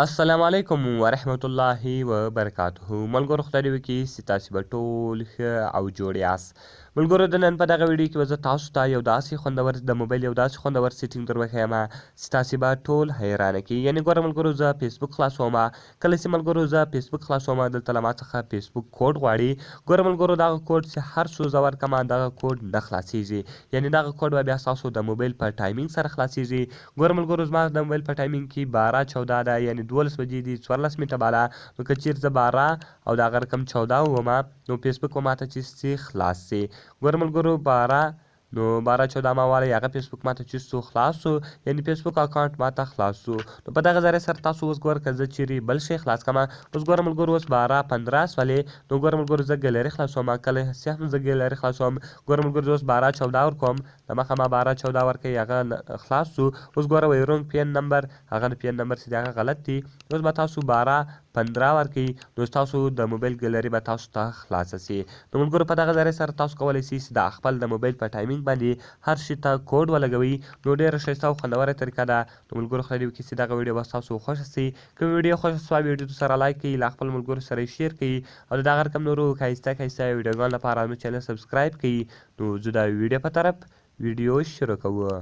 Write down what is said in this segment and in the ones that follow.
السلام علیکم ورحمت الله وبرکاته. ملګرو خدای دې وکړي چې تاسې به ټول ښه او جوړ یاست. ملګرو د نن په دغه ویډیو کې به زه تاسو ته یو داسې خوندور د موبایل یو داسې خوندور سیټینګ در وښیم چې تاسې به ټول حیرانه کړي. یعنې ګوره ملګرو زه فیسبوک خلاصوم، کله چې ملګرو زه فیسبوک خلاصوم دلته له ما څخه فیسبوک کوډ غواړي. ګوره ملګرو دغه کوډ چې هر څو زه ورکړم دغه کوډ نه خلاصیږي، یعنې دغه کوډ به بیا ستاسو د موبایل په ټایمینګ سره خلاصیږي. ګوره ملګرو زما د موبایل په ټایمینګ کې 12:14 ده، یعنې 12 بجې دي 14 منټه بالا. نو که چیرې زه 12 او د هغه رقم 14 وومه نو فیسبوک به ماته چې سي خلاص سي. ګوره ملګرو 12 نو 12:14 ما والی هغه فیسبوک ماته چې سو خلاص سو، یعنې فیسبوک اکاونټ ماته خلاص سو. نو په دغه ذریعه سره تاسو اوس ګوره که زه چیرې بل شی خلاص کړم، اوس ګوره ملګرو اوس 12:15 سولې. نو ګوره ملګرو زه ګیلري خلاصوم، کله چې هم زه ګیلري خلاصوم ګوره ملګرو زه اوس 12:14 ورکوم، د مخه ما 12:14 ورکوي هغه خلاص سو. اوس ګوره وایي رونګ پین نمبر، هغه پین نمبر چې دی هغه غلط دی. اوس به تاسو 12:15 ورکوي نو ستاسو د موبایل ګیلري به تاسو ته خلاصه سي. نو ملګرو په دغه ذریعه سره تاسو کولی سئ چې د خپل د موبایل په ټایمینګ باندې هر شي ته کوډ ولګوئ. نو ډېره ښایسته او خوندوره طریقه ده. نو ملګرو خدای دې وکړي چې دغه ویډیو به ستاسو خوښه سي. که ویډیو خوښه سوه ویډیو سره لایک کړئ، له خپل ملګرو سره یې شیر کړئ او د دغه رقم نورو ښایسته ویډیوګانو لپاره زموږ چینل سبسکرایب کړئ. نو زه د ویډیو په طرف ویډیو شروع کوو.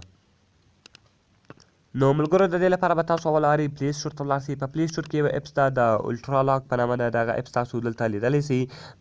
نو ملګرو د دې لپاره به تاسو اول لارې پلی سټور ته ولاړ سئ. په پلی سټور کې یو اپس ده د الټرا لاک په نامه ده، دغه اپس تاسو دلته لیدلی سئ.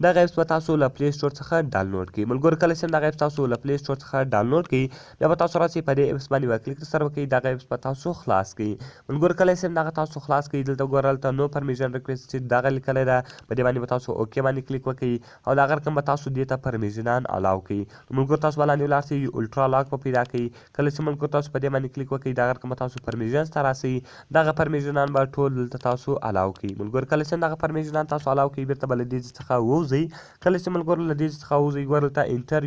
دغه اپس به تاسو له پلی سټور څخه ډاونلوډ کړئ. ملګرو کله چې دغه اپس تاسو له پلی سټور څخه ډاونلوډ کړئ بیا به تاسو راسئ په دې اپس باندې یوه کلیک سره وکړئ، دغه اپس به تاسو خلاص کړئ. ملګرو کله چې دغه تاسو خلاص کړئ دلته ګوره هلته نو پرمیشن ریکویسټ چې دغه لیکلی ده په دې باندې به تاسو اوکې باندې کلیک وکړئ او د هغه رقم به تاسو دې ته پرمیشنان الاو کړئ. ملګرو تاسو به لاندې ولاړ سئ الټرا لاک به پیدا کړئ. کله چې ملګرو تاسو په دې باندې کلیک وکړئ دغه رقم به تاسو پرمیشنز ته راسئ، دغه پرمیشنان به ټول دلته تاسو الاو کړئ. ملګرو کله چې دغه پرمیشنان تاسو الاو کړئ بیرته به له دې څخه ووځئ. کله چې ملګرو له دې څخه ووځئ ګوره دلته انټر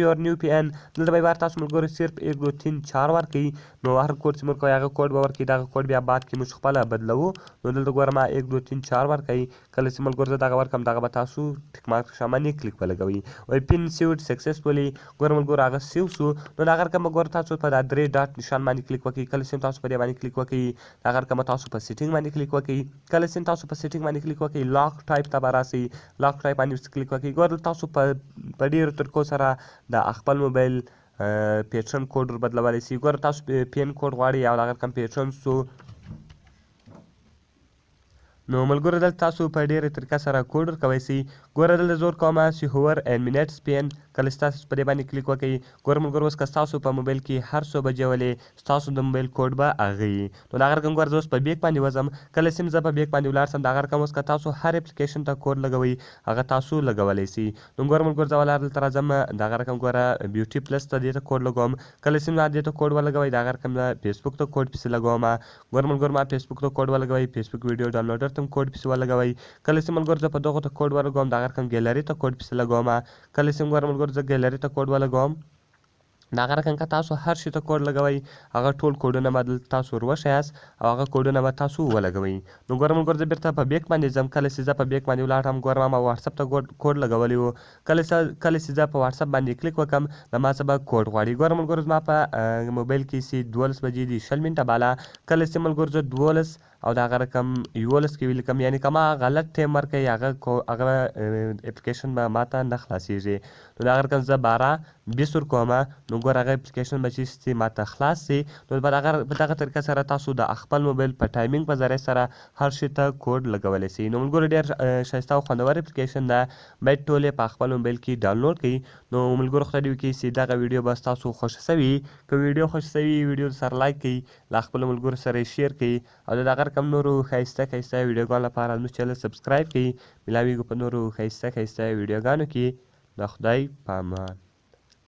یور نیو پی ان دلته به بار تاسو ملګرو صرف 1 2 3 4 ورکړئ. نو هر کوډ چې موږ کوو هغه کوډ به ورکړئ، دغه کوډ بیا بعد کې موږ خپله بدلوو. نو دلته ګوره ما 1 2 3 4 ورکړئ. کله چې ملګرو زه دغه ورکړم دغه به تاسو ټیک مارک شان باندې کلیک ولګوئ. وایي پین سیوډ سکسسفولي، ګوره ملګرو هغه سیو سو. نو د هغه رقم به ګوره تاسو په دا 3 ډاټ نشان باندې کلیک وکړئ. کله چې تاسو په دې باندې کلیک وکړئ د هغه رقم به تاسو په سیټینګ باندې کلیک وکړئ. کله چې تاسو په سیټینګ باندې کلیک وکړئ لاک ټایپ ته به راسئ، لاک ټایپ باندې کلیک وکړئ. ګوره تاسو په ډېرو طریقو سره د خپل موبایل پیټرن کوډ ور بدلولی سئ. ګوره تاسو پین کوډ غواړئ او د هغه رقم پیټرن سو. نو ملګرو دلته تاسو په ډېره طریقه سره کوډ ورکوی سئ. ګوره دلته زه ورکوم چې هوور اینډ منټس پین. کله چې تاسو په دې باندې کلیک وکړئ ګوره ملګرو اوس که ستاسو په موبایل کې هر څو بجې ولې ستاسو د موبایل کوډ به هغه وي. نو د هغه رقم ګوره زه اوس په بیک باندې وځم. کله چې زه په بیک باندې ولاړ سم د هغه رقم اوس که تاسو هر اپلیکیشن ته کوډ لګوئ هغه تاسو لګولی سئ. نو ګوره ملګرو زه ولاړ دلته راځم د هغه رقم ګوره بیوټي پلس ته دې ته کوډ لګوم. کله چې ما دې ته کوډ ولګوئ د هغه رقم فیسبوک ته کوډ پسې لګوم. ګوره ملګرو ما فیسبوک ته کوډ ولګوئ، فیسبوک ویډیو ډاونلوډر ته هم کوډ پسې ولګوئ. کله چې ملګرو زه په دغو ته کوډ ولګوم د هغه رقم ګیلري ته کوډ پسې لګوم. کله چې ګوره ملګرو زه ګیلري ته کوډ ولګوم د هغه رقم که تاسو هر شي ته کوډ لګوئ هغه ټول کوډونه به دلته تاسو ور وښیاست او هغه کوډونه به تاسو ولګوئ. نو ګوره ملګرو زه بېرته په بیک باندې ځم. کله چې زه په بیک باندې ولاړم ګوره ما وټساپ ته کوډ لګولی و. کله چې زه په وټساپ باندې کلیک وکړم د ما څه به کوډ غواړي. ګوره ملګرو زما په موبایل کې چې 12 بجې دي 20 منټه بالا. کله چې ملګرو زه 12 او د هغه رقم 11 کې ولیکم، یعنې که ما غلط ټایم ورکړی هغه اپلیکیشن به ما ته نه خلاصیږي. نو د هغه رقم زه 12:20 ورکوم. نو ګوره هغه اپلیکیشن به چې ما ته خلاص سي. نو په دغه طریقه سره تاسو د خپل موبایل په ټایمینګ په ذریعه سره هر شي ته کوډ لګولی سئ. نو ملګرو ډېر ښایسته او خوندور اپلیکیشن ده، باید ټول یې په خپل موبایل کې ډاونلوډ کړئ. نو ملګرو خدای دې وکړي چې دغه ویډیو به ستاسو خوښه سوې وي. که ویډیو خوښه سوې وي ویډیو سره لایک کړئ، له خپلو ملګرو سره یې شیر کړئ او د دغه رقم نورو ښایسته ویډیوګانو لپاره زموږ چینل سبسکرایب کړئ. ملاویږو په نورو ښایسته ویډیوګانو کې. د خدای په امان.